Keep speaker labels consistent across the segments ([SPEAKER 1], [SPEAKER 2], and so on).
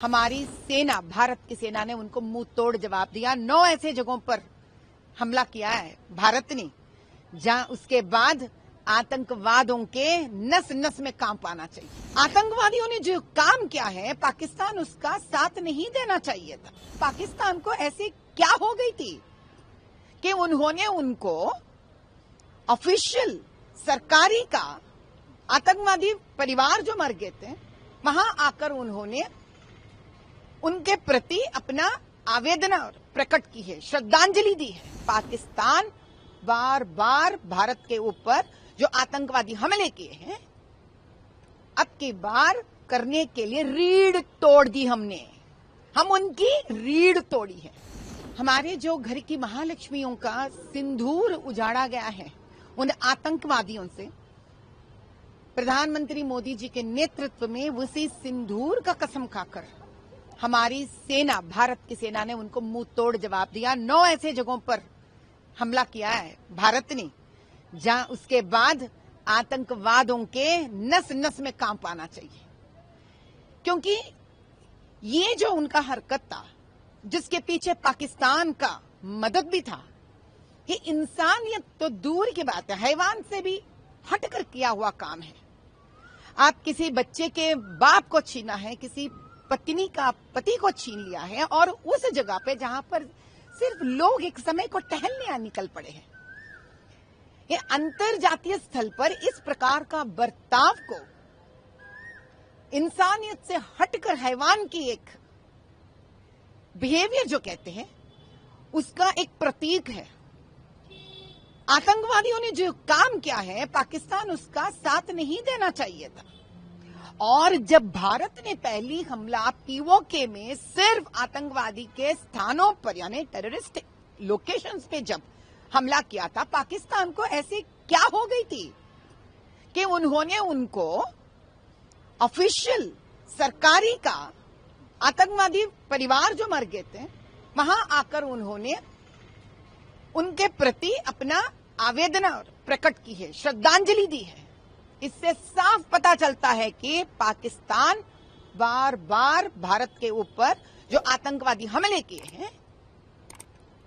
[SPEAKER 1] हमारी सेना, भारत की सेना ने उनको मुंह तोड़ जवाब दिया। 9 ऐसे जगहों पर हमला किया है भारत ने, जहां उसके बाद आतंकवादियों के नस नस में कांप आना चाहिए। आतंकवादियों ने जो काम किया है, पाकिस्तान उसका साथ नहीं देना चाहिए था। पाकिस्तान को ऐसी क्या हो गई थी कि उन्होंने उनको ऑफिशियल सरकारी का आतंकवादी परिवार जो मर गए थे, वहां आकर उन्होंने उनके प्रति अपना आवेदना प्रकट की है, श्रद्धांजलि दी है। पाकिस्तान बार बार भारत के ऊपर जो आतंकवादी हमले किए हैं, अब की बार करने के लिए रीढ़ तोड़ दी हमने। हम उनकी रीढ़ तोड़ी है। हमारे जो घर की महालक्ष्मियों का सिंदूर उजाड़ा गया है, उन आतंकवादियों से प्रधानमंत्री मोदी जी के नेतृत्व में उसी सिंदूर का कसम खाकर हमारी सेना, भारत की सेना ने उनको मुंह तोड़ जवाब दिया। 9 ऐसे जगहों पर हमला किया है भारत ने, जहां उसके बाद आतंकवादियों के नस नस में कांप आना चाहिए। क्योंकि ये जो उनका हरकत था, जिसके पीछे पाकिस्तान का मदद भी था, ये इंसानियत तो दूर की बात है, हैवान से भी हटकर किया हुआ काम है। आप किसी बच्चे के बाप को छीना है, किसी पत्नी का पति को छीन लिया है, और उस जगह पे जहां पर सिर्फ लोग एक समय को टहलने निकल पड़े हैं। ये अंतरजातीय स्थल पर इस प्रकार का बर्ताव को इंसानियत से हटकर हैवान की एक बिहेवियर जो कहते हैं, उसका एक प्रतीक है। आतंकवादियों ने जो काम किया है, पाकिस्तान उसका साथ नहीं देना चाहिए था। और जब भारत ने पहली हमला पीओके में सिर्फ आतंकवादी के स्थानों पर, यानी टेररिस्ट लोकेशंस पे जब हमला किया था, पाकिस्तान को ऐसी क्या हो गई थी कि उन्होंने उनको ऑफिशियल सरकारी का आतंकवादी परिवार जो मर गए थे, वहां आकर उन्होंने उनके प्रति अपना आवेदना प्रकट की है, श्रद्धांजलि दी है। इससे साफ पता चलता है कि पाकिस्तान बार बार भारत के ऊपर जो आतंकवादी हमले किए हैं,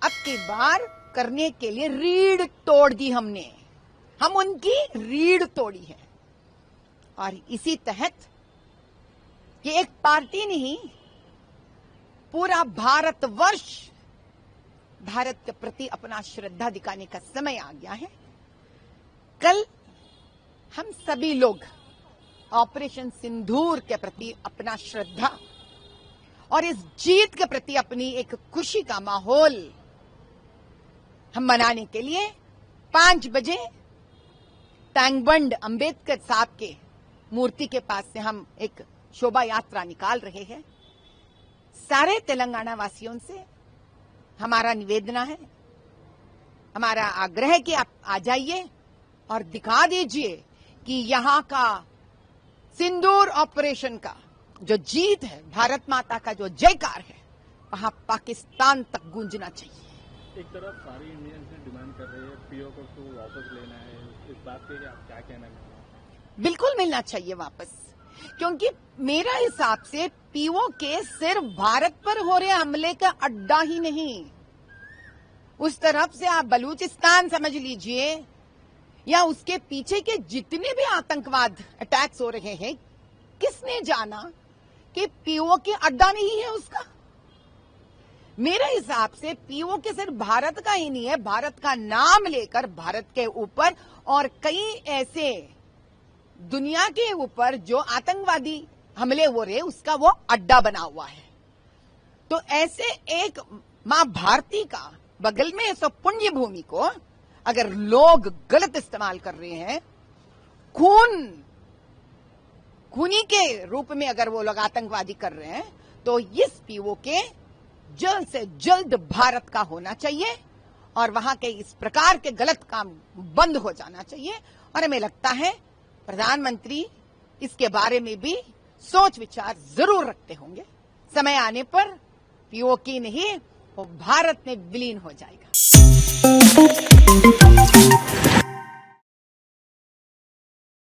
[SPEAKER 1] अब की बार करने के लिए रीढ़ तोड़ दी हमने। हम उनकी रीढ़ तोड़ी है। और इसी तहत ये एक पार्टी नहीं, पूरा भारतवर्ष भारत के प्रति अपना श्रद्धा दिखाने का समय आ गया है। कल हम सभी लोग ऑपरेशन सिंदूर के प्रति अपना श्रद्धा और इस जीत के प्रति अपनी एक खुशी का माहौल हम मनाने के लिए 5 बजे टैंकबंड अंबेडकर साहब के मूर्ति के पास से हम एक शोभा यात्रा निकाल रहे हैं। सारे तेलंगाना वासियों से हमारा निवेदन है, हमारा आग्रह है कि आप आ जाइए और दिखा दीजिए कि यहां का सिंदूर ऑपरेशन का जो जीत है, भारत माता का जो जयकार है, वहां पाकिस्तान तक गूंजना चाहिए।
[SPEAKER 2] एक तरफ सारी इंडियंस ने डिमांड कर रहे हैं पीओके को वापस लेना है, इस बात पे आप क्या कहना चाहते?
[SPEAKER 1] बिल्कुल मिलना चाहिए वापस, क्योंकि मेरा हिसाब से पीओके सिर्फ भारत पर हो रहे हमले का अड्डा ही नहीं। उस तरफ से आप बलूचिस्तान समझ लीजिए, या उसके पीछे के जितने भी आतंकवाद अटैक्स हो रहे हैं, किसने जाना कि पीओके अड्डा नहीं है उसका। मेरे हिसाब से पीओके सिर्फ भारत का ही नहीं है, भारत का नाम लेकर भारत के ऊपर और कई ऐसे दुनिया के ऊपर जो आतंकवादी हमले हो रहे, उसका वो अड्डा बना हुआ है। तो ऐसे एक मां भारती का बगल में ऐसा पुण्य भूमि को अगर लोग गलत इस्तेमाल कर रहे हैं, खूनी के रूप में अगर वो लोग आतंकवादी कर रहे हैं, तो इस पीओके जल्द से जल्द भारत का होना चाहिए और वहां के इस प्रकार के गलत काम बंद हो जाना चाहिए। और हमें लगता है प्रधानमंत्री इसके बारे में भी सोच विचार जरूर रखते होंगे। समय आने पर पीओके नहीं, वो भारत में विलीन हो जाएगा।